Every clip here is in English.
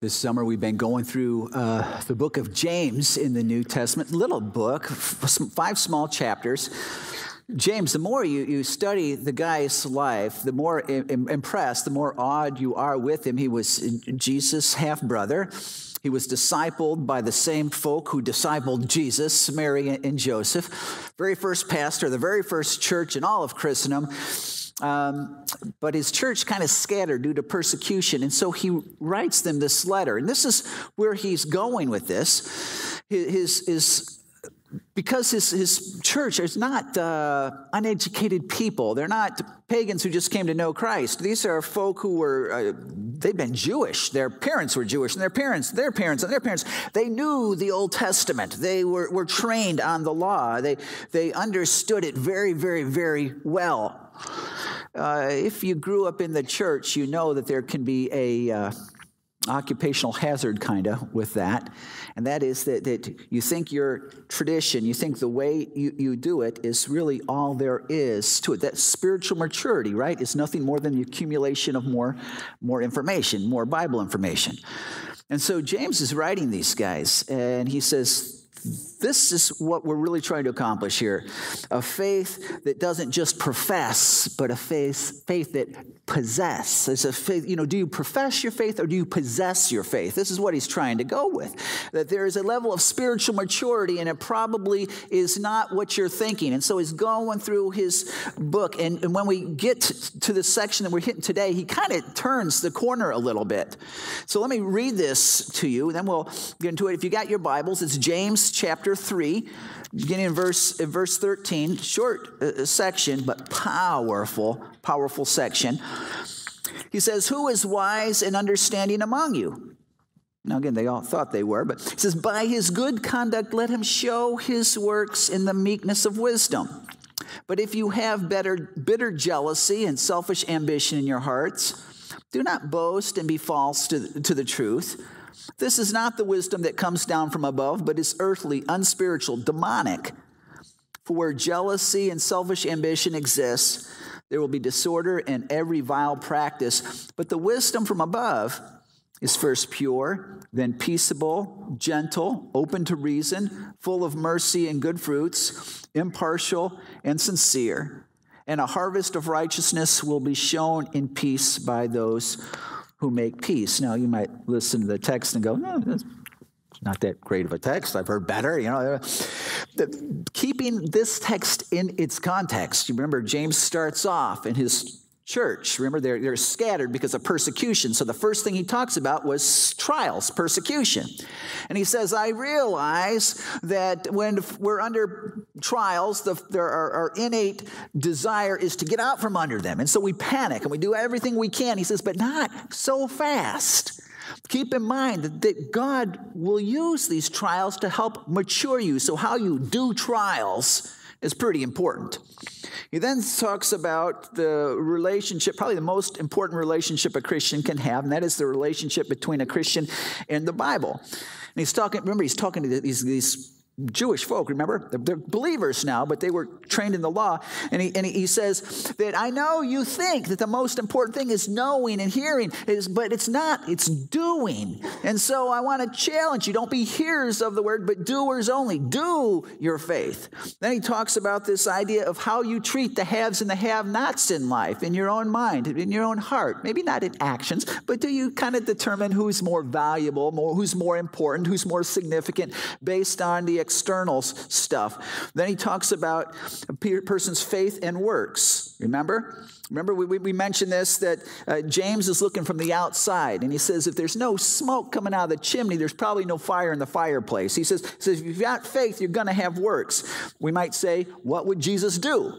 This summer, we've been going through the book of James in the New Testament. Little book, 5 small chapters. James, the more you study the guy's life, the more impressed, the more awed you are with him. He was Jesus' half-brother. He was discipled by the same folk who discipled Jesus, Mary and Joseph. Very first pastor, the very first church in all of Christendom. But his church kind of scattered due to persecution, and so he writes them this letter. And this is where he's going with this. Because his church is not uneducated people. They're not pagans who just came to know Christ. These are folk who were, they've been Jewish. Their parents were Jewish, and their parents, and their parents. They knew the Old Testament. They were trained on the law. They understood it very, very, very well. If you grew up in the church, you know that there can be a occupational hazard kind of with that. And that is that you think your tradition, you think the way you do it is really all there is to it. That spiritual maturity, right, is nothing more than the accumulation of more information, more Bible information. And so James is writing these guys, and he says, this is what we're really trying to accomplish here. A faith that doesn't just profess, but a faith that possess. It's a faith, do you profess your faith or do you possess your faith? This is what he's trying to go with. That there is a level of spiritual maturity, and it probably is not what you're thinking. And so he's going through his book, and when we get to the section that we're hitting today, he kind of turns the corner a little bit. So let me read this to you, and then we'll get into it. If you got your Bibles, it's James chapter 3, beginning in verse 13, short section, but powerful section. He says, "Who is wise and understanding among you?" Now again, they all thought they were, but he says, "By his good conduct, let him show his works in the meekness of wisdom. But if you have bitter jealousy and selfish ambition in your hearts, do not boast and be false to the truth. This is not the wisdom that comes down from above, but is earthly, unspiritual, demonic. For where jealousy and selfish ambition exists, there will be disorder and every vile practice. But the wisdom from above is first pure, then peaceable, gentle, open to reason, full of mercy and good fruits, impartial and sincere. And a harvest of righteousness will be shown in peace by those who make peace." Now, you might listen to the text and go, "No, that's not that great of a text. I've heard better." Keeping this text in its context, you remember James starts off in his church. Remember, they're scattered because of persecution. So the first thing he talks about was trials, persecution. And he says, "I realize that when we're under trials, our innate desire is to get out from under them. And so we panic and we do everything we can." He says, "But not so fast. Keep in mind that God will use these trials to help mature you. So how you do trials is pretty important." He then talks about the relationship, probably the most important relationship a Christian can have, and that is the relationship between a Christian and the Bible. And he's talking to these Jewish folk, remember? They're believers now, but they were trained in the law. And he says that, "I know you think that the most important thing is knowing and hearing, but it's not, it's doing. And so I want to challenge you, don't be hearers of the word, but doers only. Do your faith." Then he talks about this idea of how you treat the haves and the have-nots in life, in your own mind, in your own heart. Maybe not in actions, but do you kind of determine who's more valuable, who's more important, who's more significant based on the external stuff. Then he talks about a person's faith and works. Remember we mentioned this, that James is looking from the outside, and he says if there's no smoke coming out of the chimney, there's probably no fire in the fireplace. He says if you've got faith, you're going to have works. We might say, what would Jesus do?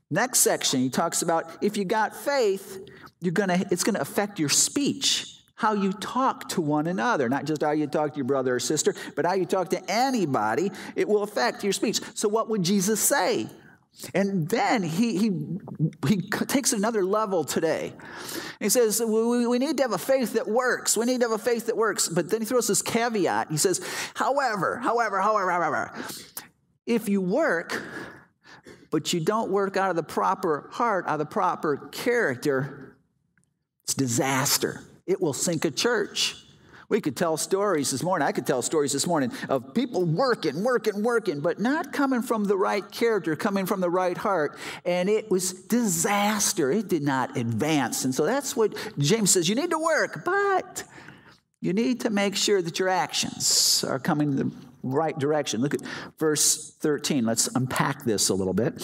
Next section, he talks about if you got faith, it's going to affect your speech. How you talk to one another, not just how you talk to your brother or sister, but how you talk to anybody, it will affect your speech. So what would Jesus say? And then he takes another level today. He says, we need to have a faith that works. We need to have a faith that works. But then he throws this caveat. He says, however, if you work, but you don't work out of the proper heart, out of the proper character, it's disaster. It will sink a church. We could tell stories this morning. I could tell stories this morning of people working, but not coming from the right character, coming from the right heart. And it was disaster. It did not advance. And so that's what James says. You need to work, but you need to make sure that your actions are coming in the right direction. Look at verse 13. Let's unpack this a little bit.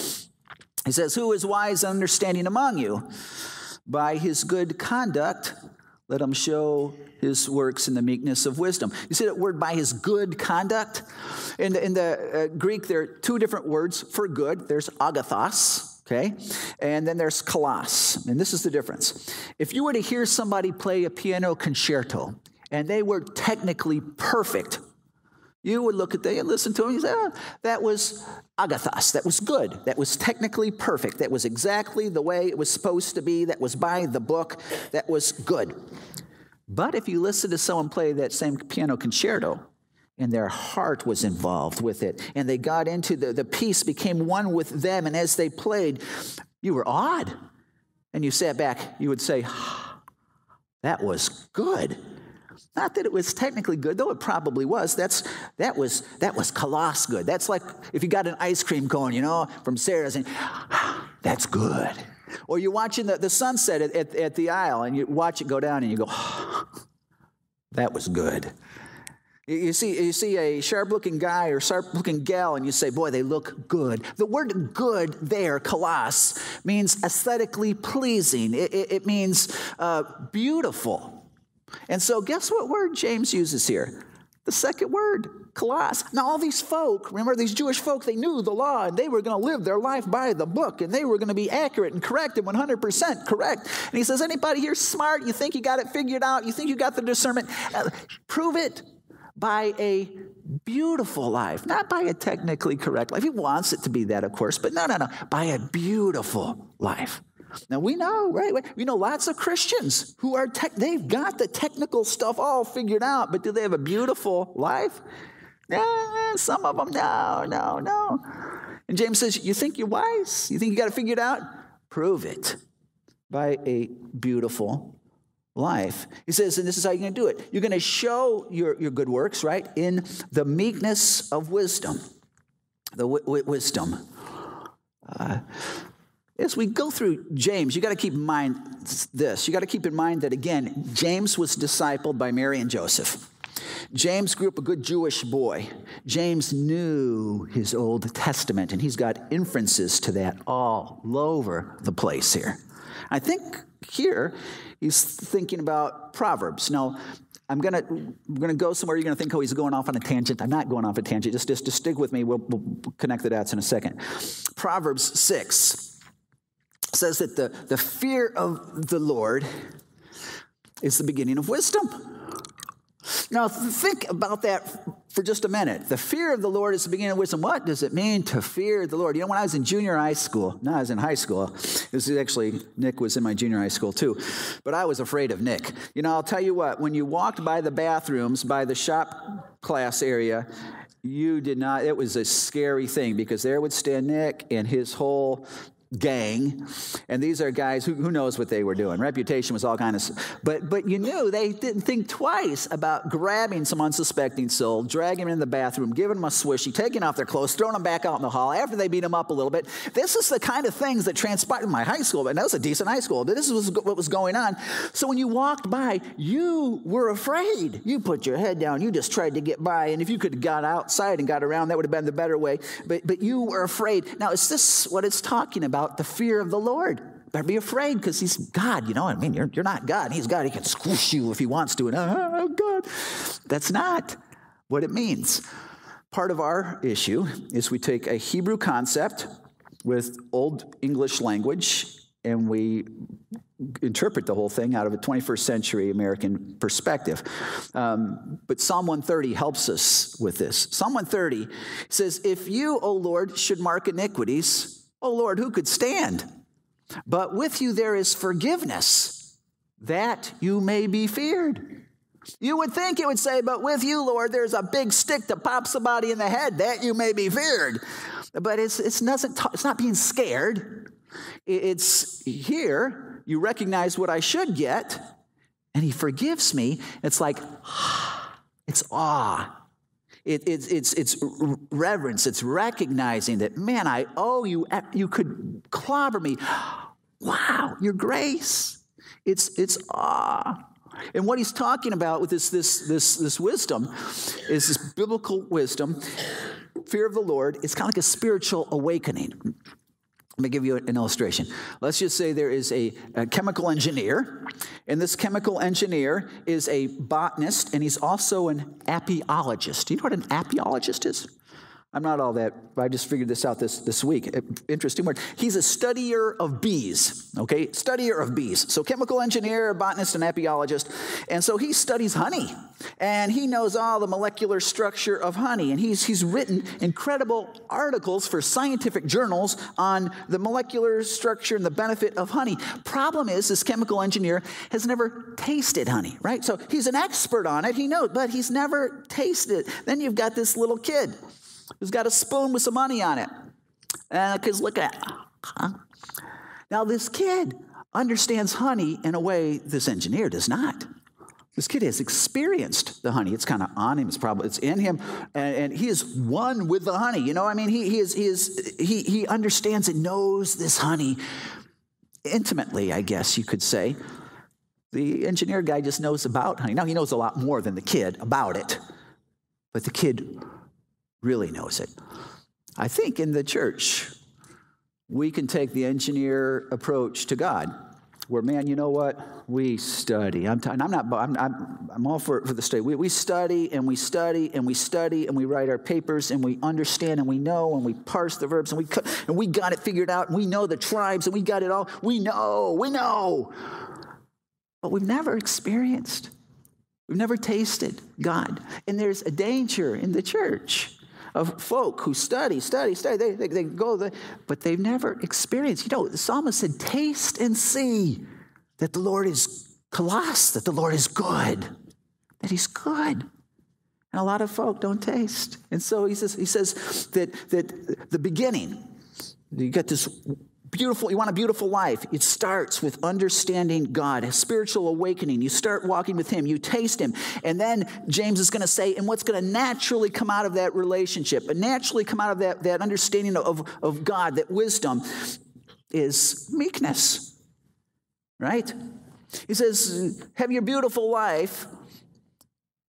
He says, who is wise and understanding among you? By his good conduct, let him show his works in the meekness of wisdom. You see that word, by his good conduct? In the Greek, there are two different words for good. There's agathos, okay? And then there's kalos. And this is the difference. If you were to hear somebody play a piano concerto, and they were technically perfect, you would look at them and listen to them and you say, that was agathos. That was good. That was technically perfect. That was exactly the way it was supposed to be. That was by the book. That was good. But if you listen to someone play that same piano concerto, and their heart was involved with it, and they got into the piece, became one with them, and as they played, you were awed. And you sat back, you would say, that was good. Not that it was technically good, though it probably was. That was kalos good. That's like if you got an ice cream cone, from Sarah's, and that's good. Or you're watching the sunset at the aisle, and you watch it go down, and you go, that was good. You see a sharp-looking guy or sharp-looking gal, and you say, boy, they look good. The word good there, kalos, means aesthetically pleasing. It means beautiful. And so guess what word James uses here? The second word, kalos. Now all these folk, remember these Jewish folk, they knew the law and they were going to live their life by the book and they were going to be accurate and correct and 100% correct. And he says, anybody here smart? You think you got it figured out? You think you got the discernment? Prove it by a beautiful life, not by a technically correct life. He wants it to be that, of course, but no, by a beautiful life. Now, we know, right? We know lots of Christians who are, they've got the technical stuff all figured out, but do they have a beautiful life? Some of them, no. And James says, you think you're wise? You think you got it figured out? Prove it by a beautiful life. He says, and this is how you're going to do it. You're going to show your good works, right, in the meekness of wisdom. The wisdom. As we go through James, you got to keep in mind this. You got to keep in mind that, again, James was discipled by Mary and Joseph. James grew up a good Jewish boy. James knew his Old Testament, and he's got inferences to that all over the place here. I think here he's thinking about Proverbs. Now, we're gonna go somewhere. You're gonna think, he's going off on a tangent. I'm not going off a tangent. Just stick with me. We'll connect the dots in a second. Proverbs 6 says that the fear of the Lord is the beginning of wisdom. Now, think about that for just a minute. The fear of the Lord is the beginning of wisdom. What does it mean to fear the Lord? When I was in junior high school, I was in high school. This is actually, Nick was in my junior high school too. But I was afraid of Nick. I'll tell you what, when you walked by the bathrooms, by the shop class area, you did not, it was a scary thing because there would stand Nick and his whole gang, and these are guys who knows what they were doing. Reputation was all kind of, but you knew they didn't think twice about grabbing some unsuspecting soul, dragging them in the bathroom, giving them a swishy, taking off their clothes, throwing them back out in the hall after they beat them up a little bit. This is the kind of things that transpired in my high school, and that was a decent high school, but this was what was going on. So when you walked by, you were afraid. You put your head down. You just tried to get by, and if you could have got outside and got around, that would have been the better way, but you were afraid. Now, is this what it's talking about? The fear of the Lord. Better be afraid because he's God. You're not God. He's God. He can squish you if he wants to. And oh, God. That's not what it means. Part of our issue is we take a Hebrew concept with Old English language and we interpret the whole thing out of a 21st century American perspective. But Psalm 130 helps us with this. Psalm 130 says, if you, O Lord, should mark iniquities, O Lord, who could stand? But with you there is forgiveness, that you may be feared. You would think it would say, but with you, Lord, there's a big stick that pops somebody in the head, that you may be feared. But it's not being scared. It's here, you recognize what I should get, and he forgives me. It's like, it's awe. It's reverence. It's recognizing that, man, I owe you. You could clobber me. Wow, your grace. It's awe. And what he's talking about with this wisdom is this biblical wisdom, fear of the Lord. It's kind of like a spiritual awakening. Let me give you an illustration. Let's just say there is a chemical engineer, and this chemical engineer is a botanist, and he's also an apiologist. Do you know what an apiologist is? I'm not all that, I just figured this out this week. Interesting word. He's a studier of bees, okay? Studier of bees. So chemical engineer, botanist, and apiologist. And so he studies honey, and he knows all the molecular structure of honey, and he's written incredible articles for scientific journals on the molecular structure and the benefit of honey. Problem is, this chemical engineer has never tasted honey, right? So he's an expert on it, he knows, but he's never tasted it. Then you've got this little kid who's got a spoon with some honey on it. And the kid's looking at it. Now, this kid understands honey in a way this engineer does not. This kid has experienced the honey. It's kind of on him. It's in him. And he is one with the honey. You know, I mean, he understands and knows this honey intimately, I guess you could say. The engineer guy just knows about honey. Now, he knows a lot more than the kid about it. But the kid really knows it. I think in the church, we can take the engineer approach to God, where, man, you know what? We study. I'm all for the study. We study and we study and we study and we write our papers and we understand and we know and we parse the verbs and we got it figured out and we know the tribes and we got it all. We know. But we've never experienced. We've never tasted God. And there's a danger in the church of folk who study. They go, but they've never experienced. You know, the psalmist said, taste and see that the Lord is kalos, that the Lord is good, that he's good. And a lot of folk don't taste. And so he says that the beginning, you get this beautiful, you want a beautiful life. It starts with understanding God, a spiritual awakening. You start walking with him, you taste him. And then James is going to say, and what's going to naturally come out of that relationship, and naturally come out of that understanding of God, that wisdom, is meekness, right? He says, have your beautiful life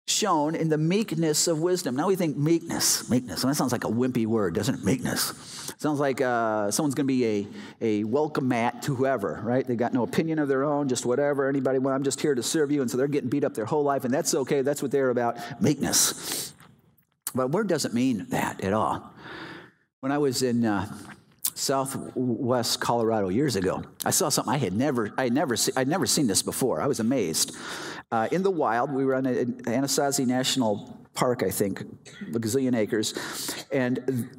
shown in the meekness of wisdom. Now we think meekness. Well, that sounds like a wimpy word, doesn't it? Meekness. Sounds like someone's going to be a welcome mat to whoever, right? They got no opinion of their own, just whatever. Anybody, well, I'm just here to serve you. And so they're getting beat up their whole life, and that's okay. That's what they're about, meekness. But word doesn't mean that at all. When I was in Southwest Colorado years ago, I saw something I'd never seen this before. I was amazed. In the wild, we were on Anasazi National Park, I think, a gazillion acres, and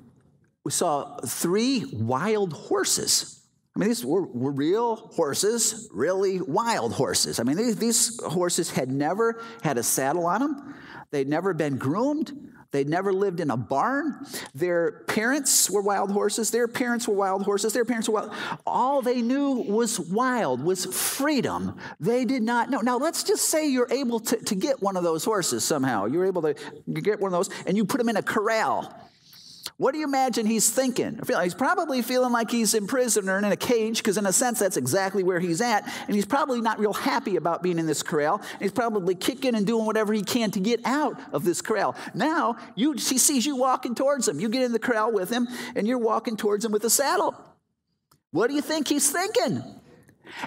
we saw 3 wild horses. I mean, these were real horses, really wild horses. I mean, these horses had never had a saddle on them. They'd never been groomed. They'd never lived in a barn. Their parents were wild horses. Their parents were wild horses. Their parents were wild. All they knew was wild, was freedom. They did not know. Now, let's just say you're able to get one of those horses somehow. You're able to get one of those, and you put them in a corral. What do you imagine he's thinking? He's probably feeling like he's in prison or in a cage, because in a sense, that's exactly where he's at. And he's probably not real happy about being in this corral. And he's probably kicking and doing whatever he can to get out of this corral. Now, he sees you walking towards him. You get in the corral with him, and you're walking towards him with a saddle. What do you think he's thinking?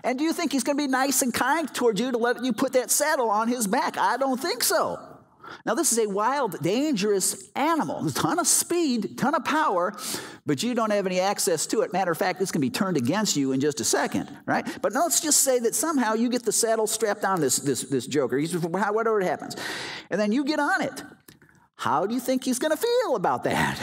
And do you think he's going to be nice and kind towards you to let you put that saddle on his back? I don't think so. Now, this is a wild, dangerous animal. A ton of speed, ton of power, but you don't have any access to it. Matter of fact, it's going to be turned against you in just a second, right? But now let's just say that somehow you get the saddle strapped on this joker, whatever it happens, and then you get on it. How do you think he's going to feel about that?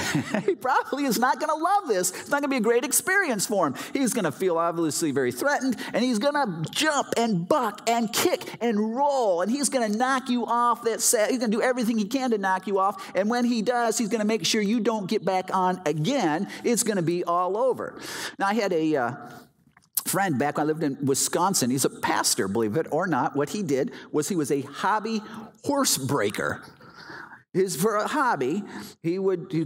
He probably is not going to love this. It's not going to be a great experience for him. He's going to feel obviously very threatened, and he's going to jump and buck and kick and roll, and he's going to knock you off that set. He's going to do everything he can to knock you off, and when he does, he's going to make sure you don't get back on again. It's going to be all over. Now, I had a friend back when I lived in Wisconsin. He's a pastor, believe it or not. What he did was he was a hobby horse breaker. For a hobby, he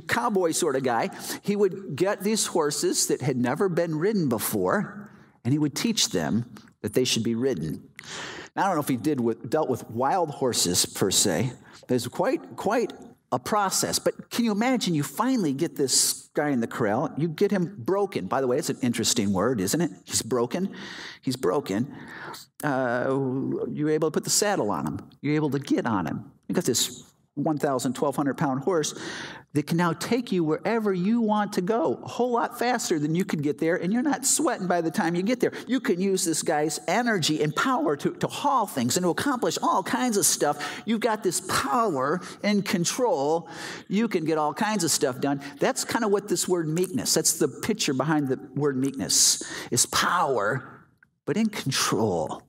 cowboy sort of guy, he would get these horses that had never been ridden before, and he would teach them that they should be ridden. Now, I don't know if he dealt with wild horses per se. There's quite a process. But can you imagine, you finally get this guy in the corral, you get him broken. By the way, it's an interesting word, isn't it? He's broken. He's broken. You're able to put the saddle on him. You're able to get on him. You got this 1,000, 1,200-pound horse that can now take you wherever you want to go, a whole lot faster than you could get there, and you're not sweating by the time you get there. You can use this guy's energy and power to haul things and to accomplish all kinds of stuff. You've got this power and control. You can get all kinds of stuff done. That's kind of what this word meekness, that's the picture behind the word meekness, is power, but in control.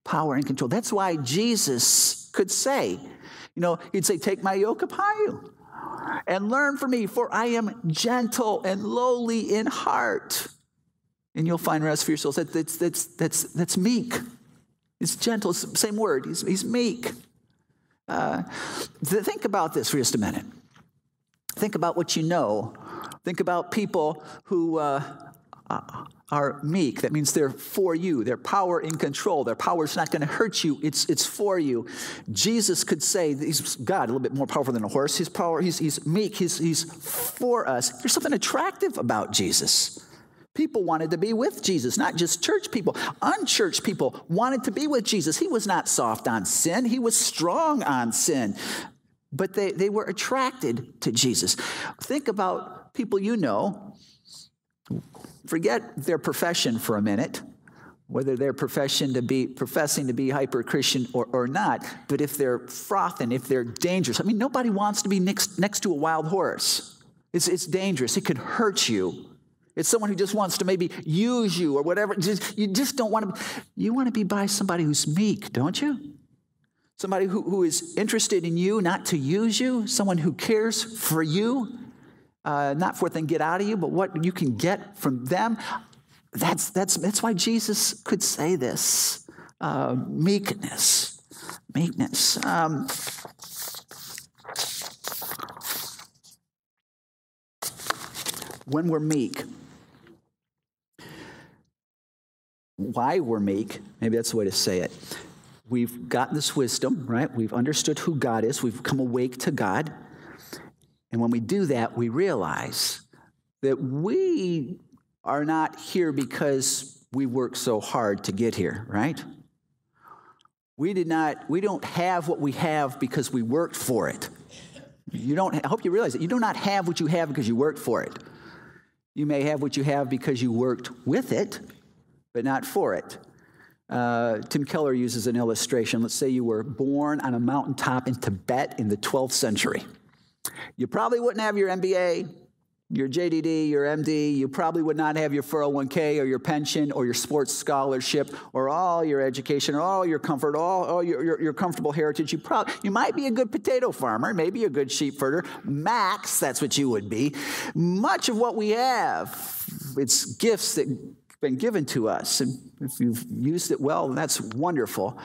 Power and control. That's why Jesus could say, he'd say, take my yoke upon you and learn from me, for I am gentle and lowly in heart, and you'll find rest for your souls. That's meek. It's gentle. It's the same word. He's meek. Think about this for just a minute. Think about what you know. Think about people who are meek. That means they're for you. They're power in control. Their power is not going to hurt you. It's for you. Jesus could say, he's God, a little bit more powerful than a horse. His power, he's meek. He's for us. There's something attractive about Jesus. People wanted to be with Jesus, not just church people. Unchurched people wanted to be with Jesus. He was not soft on sin. He was strong on sin. But they were attracted to Jesus. Think about people you know. Forget their profession for a minute, whether they're professing to be hyper-Christian or not. But if they're frothing, if they're dangerous, nobody wants to be next to a wild horse. It's dangerous. It could hurt you. It's someone who just wants to maybe use you or whatever. You just don't want to. You want to be by somebody who's meek, don't you? Somebody who is interested in you, not to use you. Someone who cares for you. Not for what they can get out of you, but what you can get from them. That's why Jesus could say this. Meekness. When we're meek, why we're meek, maybe that's the way to say it. We've gotten this wisdom, right? We've understood who God is. We've come awake to God. And when we do that, we realize that we are not here because we worked so hard to get here, right? We don't have what we have because we worked for it. I hope you realize that you do not have what you have because you worked for it. You may have what you have because you worked with it, but not for it. Tim Keller uses an illustration. Let's say you were born on a mountaintop in Tibet in the 12th century. You probably wouldn't have your MBA, your JDD, your MD. You probably would not have your 401k or your pension or your sports scholarship or all your education or all your comfort, all your comfortable heritage. You might be a good potato farmer, maybe a good sheep herder. Max, that's what you would be. Much of what we have, it's gifts that have been given to us. And if you've used it well, that's wonderful.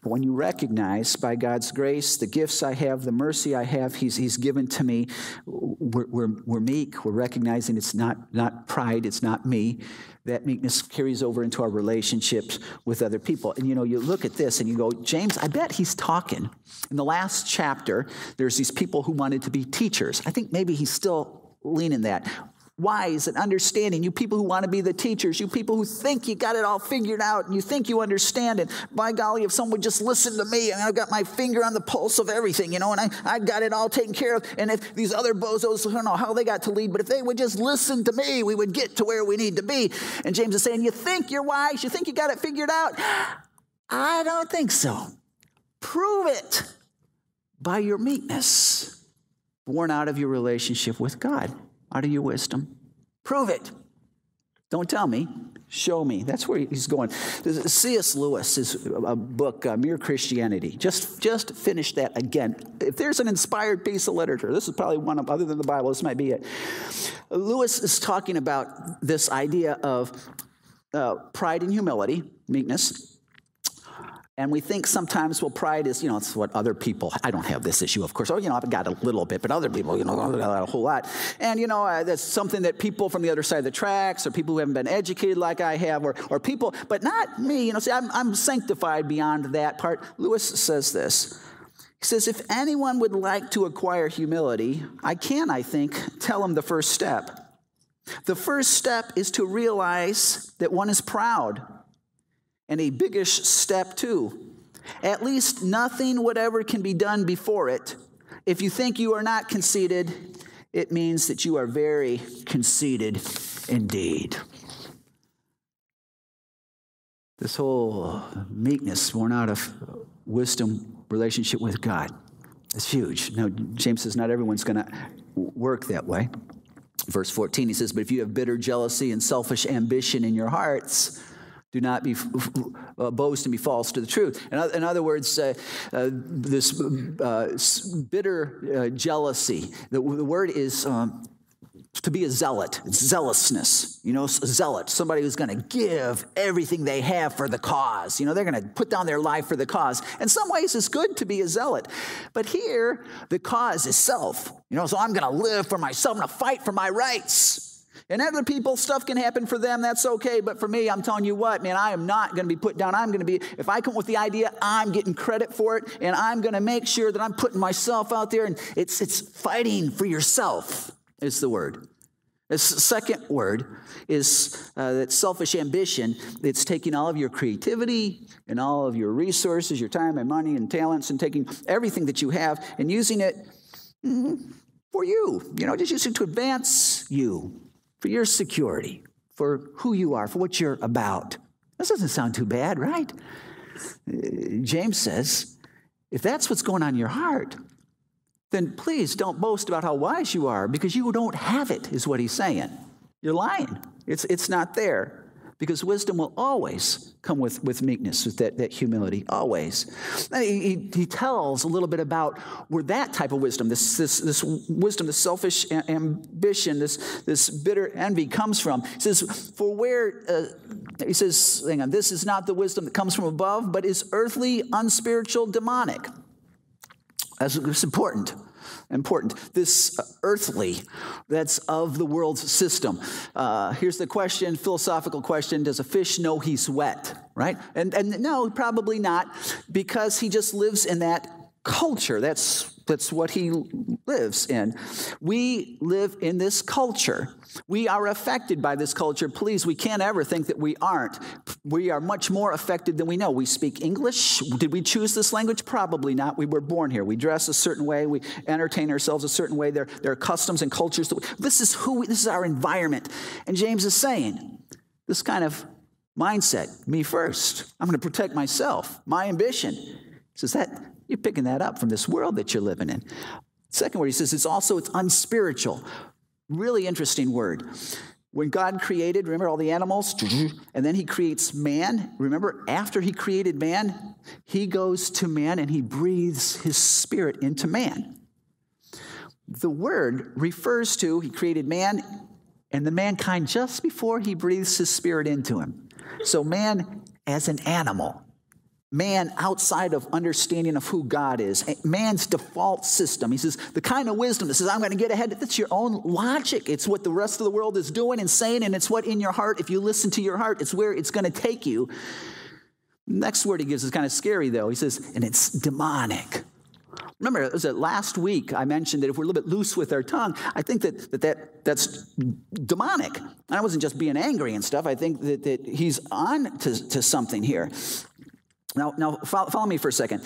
When you recognize, by God's grace, the gifts I have, the mercy I have, He's given to me, we're meek. We're recognizing it's not pride, it's not me. That meekness carries over into our relationships with other people. And you look at this and you go, James, I bet he's talking. In the last chapter, there's these people who wanted to be teachers. I think maybe he's still leaning that. Wise and understanding, you people who want to be the teachers, you people who think you got it all figured out and you think you understand it. By golly, if someone would just listen to me, and I've got my finger on the pulse of everything, and I got it all taken care of. And if these other bozos, I don't know how they got to lead, but if they would just listen to me, we would get to where we need to be. And James is saying, you think you're wise? You think you got it figured out? I don't think so. Prove it by your meekness, born out of your relationship with God. Out of your wisdom. Prove it. Don't tell me. Show me. That's where he's going. C.S. Lewis, his book, Mere Christianity. Just finish that again. If there's an inspired piece of literature, this is probably one of, other than the Bible, this might be it. Lewis is talking about this idea of pride and humility, meekness. And we think sometimes, well, pride is, it's what other people, I don't have this issue, of course. I've got a little bit, but other people, got a whole lot. And, that's something that people from the other side of the tracks, or people who haven't been educated like I have, or people, but not me. See, I'm sanctified beyond that part. Lewis says this. He says, if anyone would like to acquire humility, I think, tell him the first step. The first step is to realize that one is proud. And a biggish step, too. At least nothing whatever can be done before it. If you think you are not conceited, it means that you are very conceited indeed. This whole meekness born out of wisdom relationship with God is huge. Now, James says not everyone's going to work that way. Verse 14, he says, but if you have bitter jealousy and selfish ambition in your hearts, do not be boast and be false to the truth. In other words, this bitter jealousy, the word is to be a zealot. It's zealousness, a zealot, somebody who's going to give everything they have for the cause. They're going to put down their life for the cause. In some ways, it's good to be a zealot. But here, the cause is self. So I'm going to live for myself. I'm going to fight for my rights. And other people, stuff can happen for them, that's okay. But for me, I'm telling you what, man, I am not going to be put down. If I come up with the idea, I'm getting credit for it. And I'm going to make sure that I'm putting myself out there. And it's fighting for yourself is the word. The second word is that selfish ambition. It's taking all of your creativity and all of your resources, your time and money and talents, and taking everything that you have and using it for you. Just using it to advance you. For your security, for who you are, for what you're about. This doesn't sound too bad, right? James says, if that's what's going on in your heart, then please don't boast about how wise you are, because you don't have it, is what he's saying. You're lying. It's not there. Because wisdom will always come with meekness, with that humility, always. He tells a little bit about where that type of wisdom, this wisdom, this selfish ambition, this bitter envy comes from. He says, hang on, this is not the wisdom that comes from above, but is earthly, unspiritual, demonic. That's important. This earthly, that's of the world's system. Here's the question, philosophical question. Does a fish know he's wet, right? And no, probably not, because he just lives in that culture. That's what he lives in. We live in this culture. We are affected by this culture. Please, we can't ever think that we aren't. We are much more affected than we know. We speak English. Did we choose this language? Probably not. We were born here. We dress a certain way. We entertain ourselves a certain way. There are customs and cultures. This is our environment. And James is saying, this kind of mindset, me first. I'm going to protect myself, my ambition. He says that you're picking that up from this world that you're living in. Second word, he says, it's unspiritual. Really interesting word. When God created, remember all the animals? And then he creates man. Remember, after he created man, he goes to man and he breathes his spirit into man. The word refers to, he created man and the mankind just before he breathes his spirit into him. So man as an animal. Man outside of understanding of who God is. Man's default system. He says, the kind of wisdom that says, I'm going to get ahead. That's your own logic. It's what the rest of the world is doing and saying, and it's what in your heart, if you listen to your heart, it's where it's going to take you. Next word he gives is kind of scary, though. He says, and it's demonic. Remember, it was last week I mentioned that if we're a little bit loose with our tongue, I think that's demonic. And I wasn't just being angry and stuff. I think that he's on to something here. Now, follow me for a second.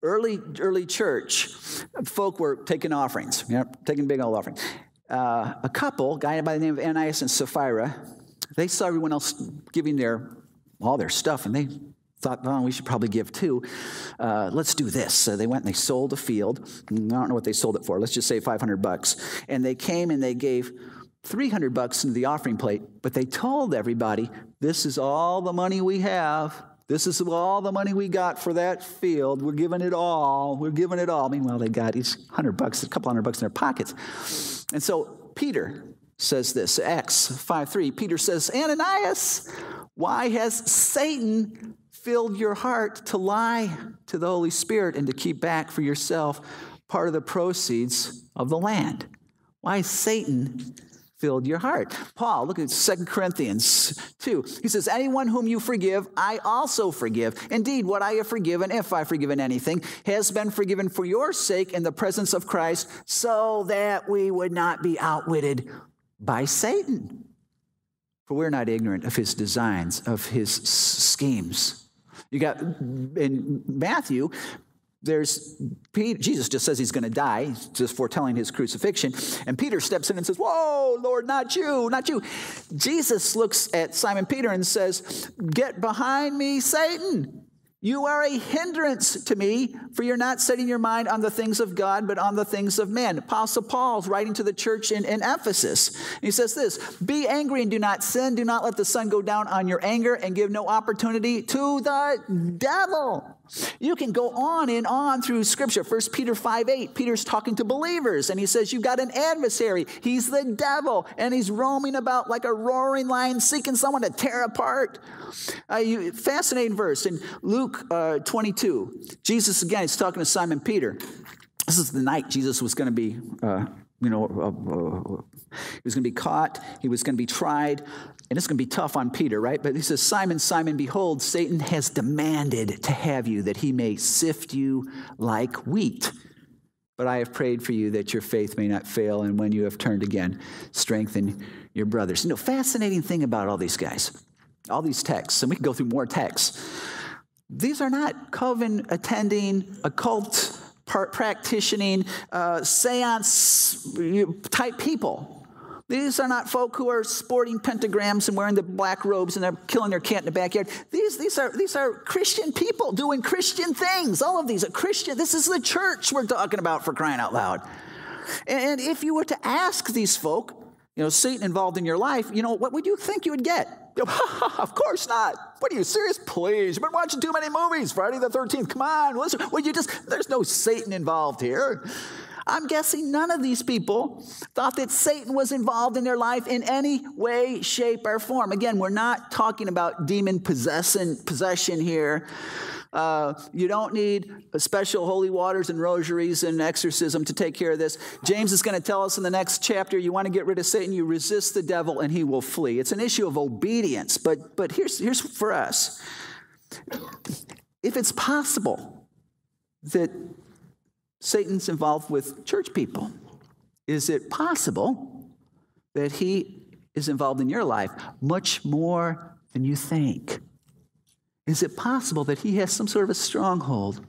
Early church, folk were taking offerings, taking big old offerings. A couple, guy by the name of Ananias and Sapphira, they saw everyone else giving all their stuff, and they thought, oh, we should probably give too. Let's do this. So they went and they sold a field. I don't know what they sold it for. Let's just say $500. And they came and they gave $300 into the offering plate, but they told everybody, this is all the money we have. This is all the money we got for that field. We're giving it all. We're giving it all. Meanwhile, they got each $100, a couple $100 in their pockets. And so Peter, says this, Acts 5:3. Peter says, Ananias, why has Satan filled your heart to lie to the Holy Spirit and to keep back for yourself part of the proceeds of the land? Why has Satan filled your heart? Paul, look at 2 Corinthians 2. He says, anyone whom you forgive, I also forgive. Indeed, what I have forgiven, if I've forgiven anything, has been forgiven for your sake in the presence of Christ, so that we would not be outwitted by Satan. For we're not ignorant of his designs, of his schemes. You got in Matthew, there's Peter, Jesus just says he's going to die, just foretelling his crucifixion. And Peter steps in and says, whoa, Lord, not you, not you. Jesus looks at Simon Peter and says, get behind me, Satan. You are a hindrance to me, for you're not setting your mind on the things of God, but on the things of man. Apostle Paul's writing to the church in Ephesus. He says this, be angry and do not sin. Do not let the sun go down on your anger and give no opportunity to the devil. You can go on and on through Scripture. 1 Peter 5:8, Peter's talking to believers, and he says, you've got an adversary. He's the devil, and he's roaming about like a roaring lion, seeking someone to tear apart. Fascinating verse in Luke 22. Jesus, again, is talking to Simon Peter. This is the night Jesus was going to be, he was going to be caught. He was going to be tried. And it's going to be tough on Peter, right? But he says, Simon, Simon, behold, Satan has demanded to have you, that he may sift you like wheat. But I have prayed for you that your faith may not fail, and when you have turned again, strengthen your brothers. You know, fascinating thing about all these guys, all these texts, and we can go through more texts. These are not coven-attending, occult practicing, seance-type people. These are not folk who are sporting pentagrams and wearing the black robes and they're killing their cat in the backyard. These are Christian people doing Christian things. All of these are Christian. This is the church we're talking about, for crying out loud. And if you were to ask these folk, Satan involved in your life, what would you think you would get? Of course not. What are you, serious? Please, you've been watching too many movies. Friday the 13th, come on. Listen, there's no Satan involved here. I'm guessing none of these people thought that Satan was involved in their life in any way, shape, or form. Again, we're not talking about demon possession here. You don't need special holy waters and rosaries and exorcism to take care of this. James is going to tell us in the next chapter, you want to get rid of Satan, you resist the devil and he will flee. It's an issue of obedience, but here's for us. If it's possible that Satan's involved with church people, is it possible that he is involved in your life much more than you think? Is it possible that he has some sort of a stronghold? I'm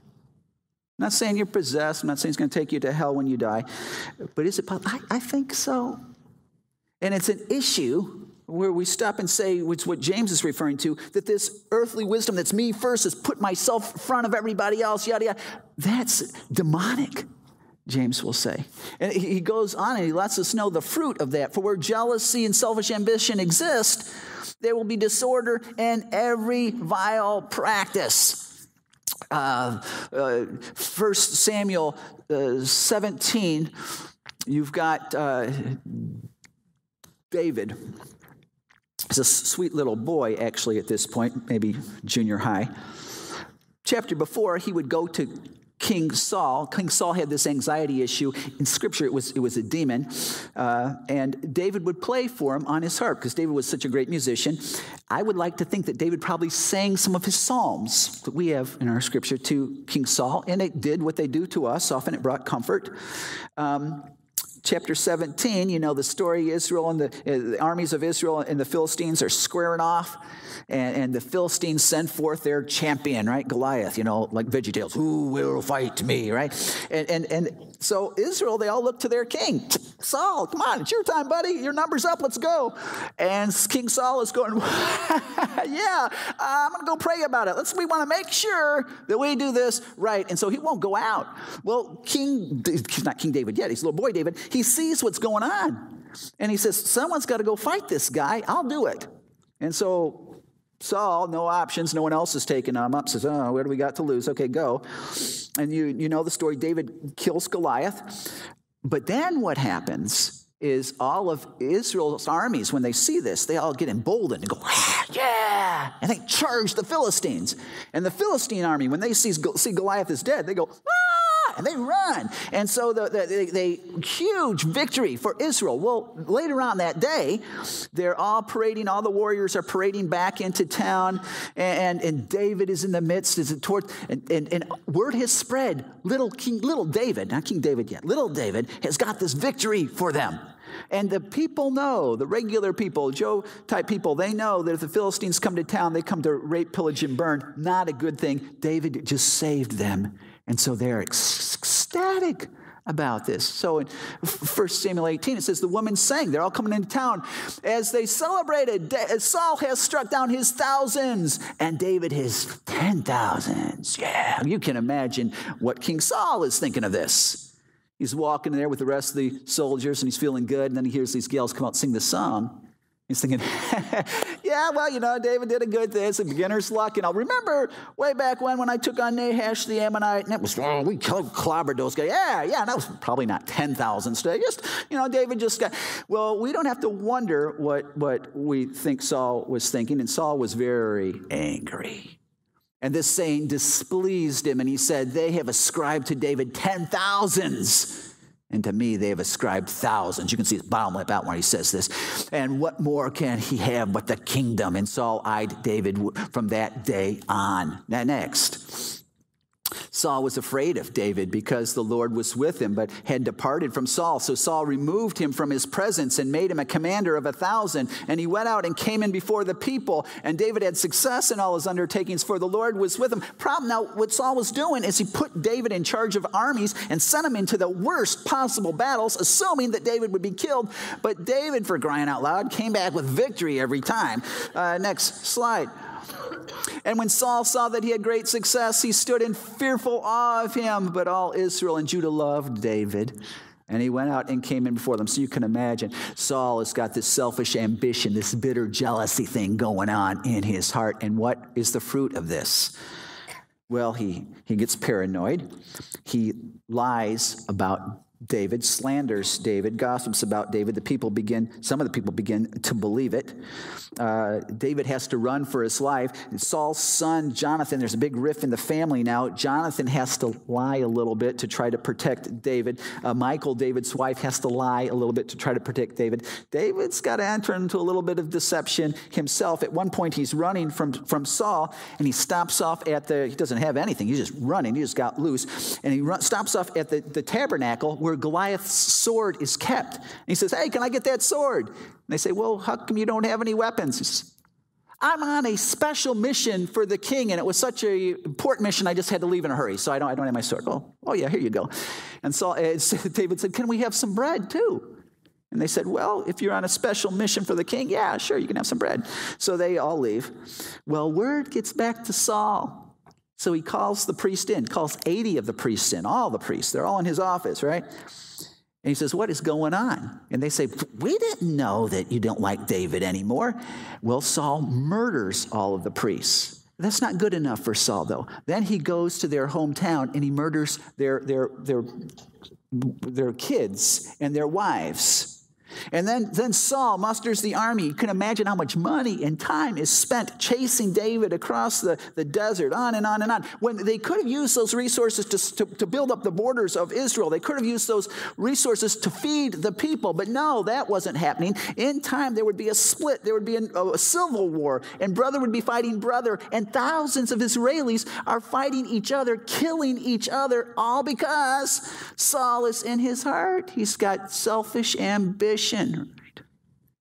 not saying you're possessed. I'm not saying he's going to take you to hell when you die. But is it possible? I think so. And it's an issue where we stop and say, which is what James is referring to, that this earthly wisdom that's me first has put myself in front of everybody else, yada, yada. That's demonic, James will say. And he goes on and he lets us know the fruit of that. For where jealousy and selfish ambition exist, there will be disorder and every vile practice. 1 Samuel 17, you've got David. He's a sweet little boy, actually, at this point, maybe junior high. Chapter before, he would go to King Saul. King Saul had this anxiety issue. In Scripture, it was a demon. And David would play for him on his harp because David was such a great musician. I would like to think that David probably sang some of his psalms that we have in our Scripture to King Saul. And it did what they do to us. Often it brought comfort. Chapter 17, the story, Israel and the armies of Israel and the Philistines are squaring off. And the Philistines send forth their champion, right? Goliath, like VeggieTales. Who will fight me, right? And so Israel, they all look to their king. Saul, come on, it's your time, buddy. Your number's up, let's go. And King Saul is going, yeah, I'm going to go pray about it. We want to make sure that we do this right. And so he won't go out. Well, he's not King David yet. He's little boy David. He sees what's going on. And he says, someone's got to go fight this guy. I'll do it. And so Saul, no options, no one else is taking him up, says, oh, what do we got to lose? Okay, go. And you know the story. David kills Goliath. But then what happens is all of Israel's armies, when they see this, they all get emboldened and go, yeah, and they charge the Philistines. And the Philistine army, when they see Goliath is dead, they go, and they run. And so the huge victory for Israel. Well, later on that day, they're all parading, all the warriors are parading back into town, and David is in the midst, and word has spread, little David, not King David yet, little David has got this victory for them. And the people know, the regular people, Joe-type people, they know that if the Philistines come to town, they come to rape, pillage, and burn. Not a good thing. David just saved them. And so they're ecstatic about this. So in 1 Samuel 18, it says the women sang. They're all coming into town. As they celebrated, Saul has struck down his thousands and David his 10,000s. Yeah, you can imagine what King Saul is thinking of this. He's walking there with the rest of the soldiers, and he's feeling good, and then he hears these gals come out and sing the song. He's thinking, yeah, well, David did a good thing. It's a beginner's luck. And I'll remember way back when I took on Nahash the Ammonite, and it was, we clobbered those guys. Yeah, and that was probably not 10,000 today. Just, David just got, well, we don't have to wonder what we think Saul was thinking, and Saul was very angry. And this saying displeased him, and he said, they have ascribed to David 10,000s, and to me they have ascribed thousands. You can see his bottom lip out when he says this. And what more can he have but the kingdom? And Saul eyed David from that day on. Now next, Saul was afraid of David because the Lord was with him, but had departed from Saul. So Saul removed him from his presence and made him a commander of 1,000. And he went out and came in before the people. And David had success in all his undertakings, for the Lord was with him. Problem now, what Saul was doing is he put David in charge of armies and sent him into the worst possible battles, assuming that David would be killed. But David, for crying out loud, came back with victory every time. Next slide. And when Saul saw that he had great success, he stood in fearful awe of him. But all Israel and Judah loved David. And he went out and came in before them. So you can imagine, Saul has got this selfish ambition, this bitter jealousy thing going on in his heart. And what is the fruit of this? Well, he gets paranoid. He lies about David, slanders David, gossips about David. Some of the people begin to believe it. David has to run for his life. And Saul's son, Jonathan, there's a big rift in the family now. Jonathan has to lie a little bit to try to protect David. Michal, David's wife, has to lie a little bit to try to protect David. David's got to enter into a little bit of deception himself. At one point, he's running from Saul, and he stops off he doesn't have anything. He's just running. He just got loose. And he stops off at the tabernacle where Goliath's sword is kept. And he says, hey, can I get that sword? And they say, well, how come you don't have any weapons? He says, I'm on a special mission for the king, and it was such an important mission, I just had to leave in a hurry, so I don't have my sword. Oh yeah, here you go. And so David said, can we have some bread too? And they said, well, if you're on a special mission for the king, yeah, sure, you can have some bread. So they all leave. Well, word gets back to Saul. So he calls the priest in, calls 80 of the priests in, all the priests. They're all in his office, right? And he says, what is going on? And they say, we didn't know that you don't like David anymore. Well, Saul murders all of the priests. That's not good enough for Saul, though. Then he goes to their hometown and he murders their kids and their wives. And then Saul musters the army. You can imagine how much money and time is spent chasing David across the desert, on and on and on. When they could have used those resources to build up the borders of Israel. They could have used those resources to feed the people. But no, that wasn't happening. In time, there would be a split. There would be a civil war. And brother would be fighting brother. And thousands of Israelis are fighting each other, killing each other, all because Saul is in his heart. He's got selfish ambition.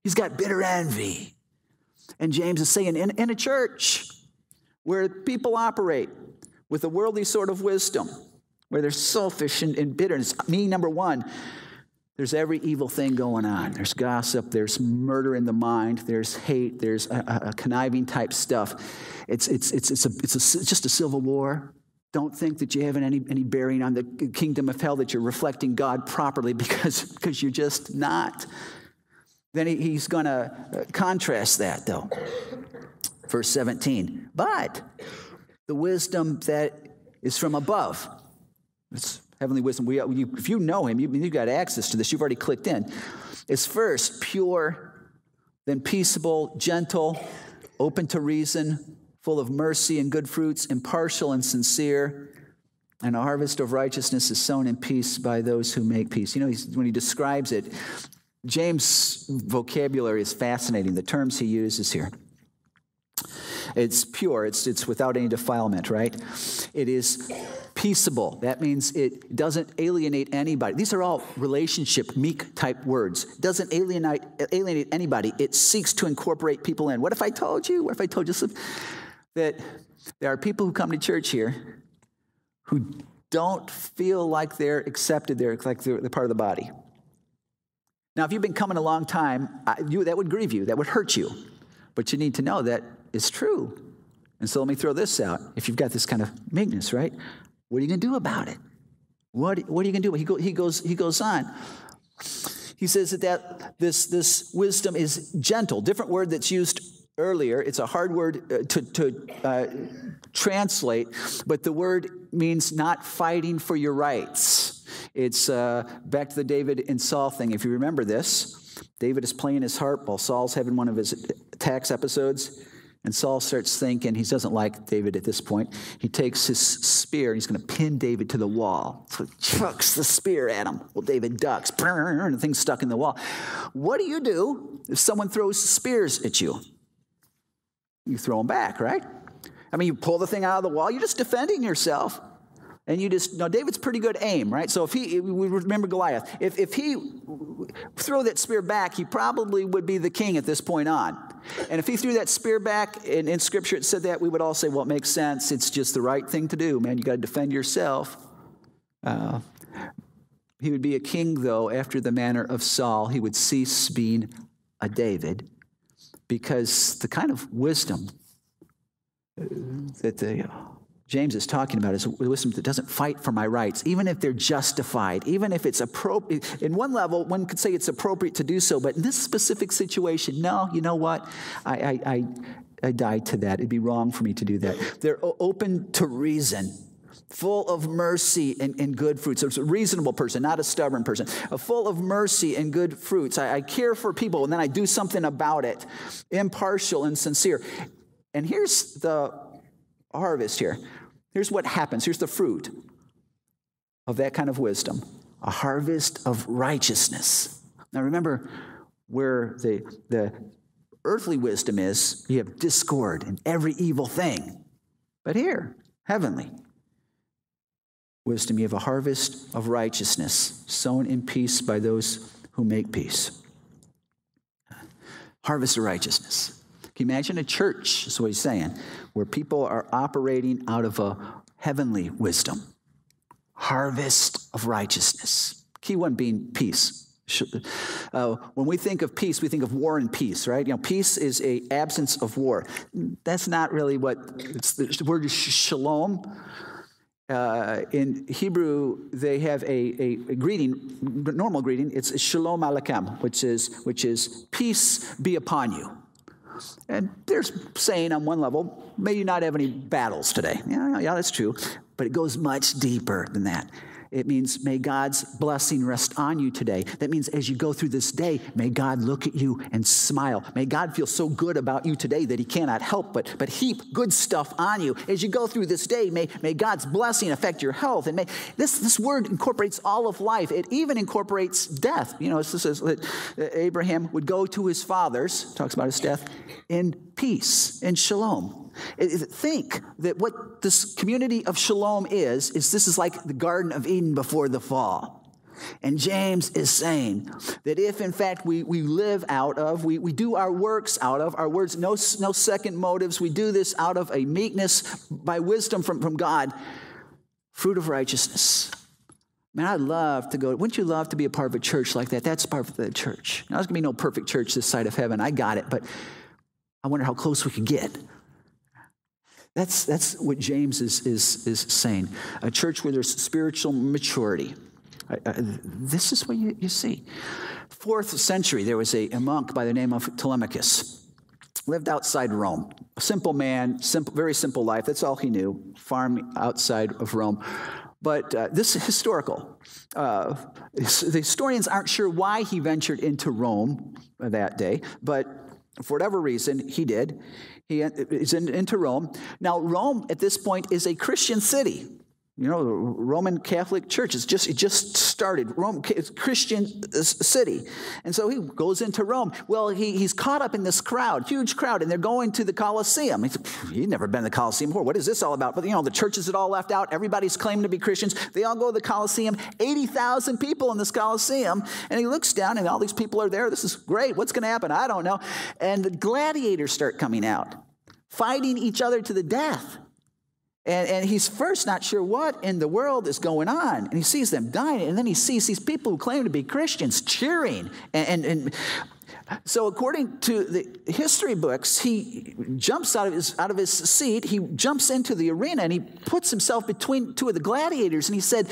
He's got bitter envy. And James is saying, in a church where people operate with a worldly sort of wisdom, where they're selfish and bitterness, meaning number one, there's every evil thing going on. There's gossip, there's murder in the mind, there's hate, there's a conniving type stuff. It's just a civil war. Don't think that you have any bearing on the kingdom of hell, that you're reflecting God properly, because you're just not. Then he's going to contrast that, though. Verse 17. But the wisdom that is from above, it's heavenly wisdom. If you know him, you've got access to this. You've already clicked in. is first pure, then peaceable, gentle, open to reason, full of mercy and good fruits, impartial and sincere. And a harvest of righteousness is sown in peace by those who make peace. You know, when he describes it, James' vocabulary is fascinating. The terms he uses here. It's pure. It's without any defilement, right? It is peaceable. That means it doesn't alienate anybody. These are all relationship, meek type words. It doesn't alienate anybody. It seeks to incorporate people in. What if I told you that there are people who come to church here who don't feel like they're accepted, they're part of the body? Now, if you've been coming a long time, that would grieve you. That would hurt you. But you need to know that it's true. And so let me throw this out. If you've got this kind of meekness, right? What are you going to do about it? What are you going to do? He goes on. He says that this wisdom is gentle. Different word that's used earlier. It's a hard word to translate, but the word means not fighting for your rights. It's back to the David and Saul thing. If you remember this, David is playing his harp while Saul's having one of his attacks episodes. And Saul starts thinking, he doesn't like David at this point. He takes his spear, and he's going to pin David to the wall. So he chucks the spear at him. Well, David ducks, and the thing's stuck in the wall. What do you do if someone throws spears at you? You throw them back, right? I mean, you pull the thing out of the wall. You're just defending yourself. And David's pretty good aim, right? So we remember Goliath. If he threw that spear back, he probably would be the king at this point on. And if he threw that spear back, and in Scripture it said that, we would all say, well, it makes sense. It's just the right thing to do, man. You got to defend yourself. He would be a king, though, after the manner of Saul. He would cease being a David, because the kind of wisdom that James is talking about is wisdom that doesn't fight for my rights, even if they're justified, even if it's appropriate. In one level, one could say it's appropriate to do so, but in this specific situation, no, you know what? I died to that. It'd be wrong for me to do that. They're open to reason, full of mercy and good fruits. So it's a reasonable person, not a stubborn person. Full of mercy and good fruits. I care for people, and then I do something about it. Impartial and sincere. And here's the harvest here. Here's what happens. Here's the fruit of that kind of wisdom. A harvest of righteousness. Now remember where the earthly wisdom is. You have discord and every evil thing. But here, heavenly wisdom, you have a harvest of righteousness sown in peace by those who make peace. Harvest of righteousness. Can you imagine a church, that's what he's saying, where people are operating out of a heavenly wisdom? Harvest of righteousness. Key one being peace. When we think of peace, we think of war and peace, right? You know, peace is an absence of war. That's not really what, it's the word is shalom. In Hebrew, they have a greeting, normal greeting. It's shalom aleichem, which is peace be upon you. And they're saying on one level, may you not have any battles today. Yeah, that's true. But it goes much deeper than that. It means may God's blessing rest on you today. That means as you go through this day, may God look at you and smile. May God feel so good about you today that he cannot help but heap good stuff on you. As you go through this day, may God's blessing affect your health. And may this word incorporates all of life. It even incorporates death. You know, it says that Abraham would go to his fathers, talks about his death, in peace, in shalom. Think that what this community of shalom is this is like the Garden of Eden before the fall. And James is saying that if in fact we live out of, we do our works out of, our words, no second motives, we do this out of a meekness by wisdom from God, fruit of righteousness. Man, I'd love to go. Wouldn't you love to be a part of a church like that? That's part of the church. Now, there's going to be no perfect church this side of heaven. I got it, but I wonder how close we could get. That's what James is saying. A church where there's spiritual maturity. This is what you see. 4th century, there was a monk by the name of Telemachus. Lived outside Rome. A simple man, very simple life. That's all he knew. Farm outside of Rome. But this is historical. The historians aren't sure why he ventured into Rome that day, but for whatever reason, he did. He is into Rome. Now, Rome at this point is a Christian city. You know, the Roman Catholic Church it just started. Rome is a Christian city. And so he goes into Rome. Well, he's caught up in this crowd, huge crowd, and they're going to the Colosseum. He'd never been to the Colosseum before. What is this all about? But, the churches had all left out. Everybody's claiming to be Christians. They all go to the Colosseum. 80,000 people in this Colosseum. And he looks down, and all these people are there. This is great. What's going to happen? I don't know. And the gladiators start coming out, fighting each other to the death. And he's first not sure what in the world is going on. And he sees them dying. And then he sees these people who claim to be Christians cheering. And so according to the history books, he jumps out of his seat. He jumps into the arena and he puts himself between two of the gladiators. And he said,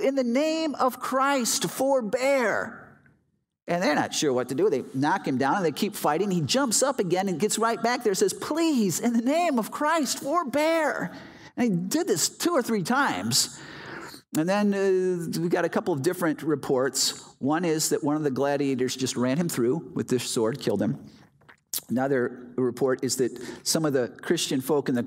"In the name of Christ, forbear." And they're not sure what to do. They knock him down and they keep fighting. He jumps up again and gets right back there and says, "Please, in the name of Christ, forbear." And he did this 2 or 3 times. And then we got a couple of different reports. One is that one of the gladiators just ran him through with this sword, killed him. Another report is that some of the Christian folk in the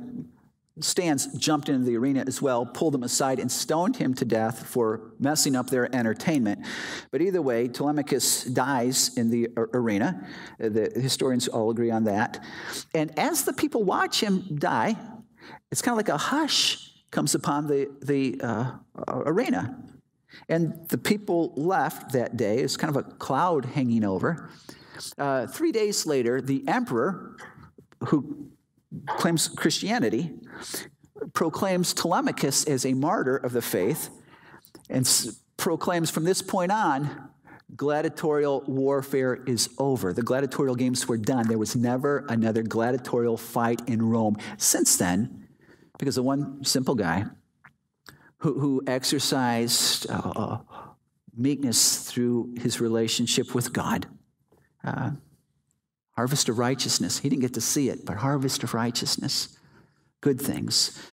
stands jumped into the arena as well, pulled him aside, and stoned him to death for messing up their entertainment. But either way, Telemachus dies in the arena. The historians all agree on that. And as the people watch him die, it's kind of like a hush comes upon the arena. And the people left that day. It's kind of a cloud hanging over. 3 days later, the emperor, who claims Christianity, proclaims Telemachus as a martyr of the faith and proclaims from this point on, gladiatorial warfare is over. The gladiatorial games were done. There was never another gladiatorial fight in Rome since then, because of one simple guy who exercised meekness through his relationship with God. Harvest of righteousness. He didn't get to see it, but harvest of righteousness. Good things.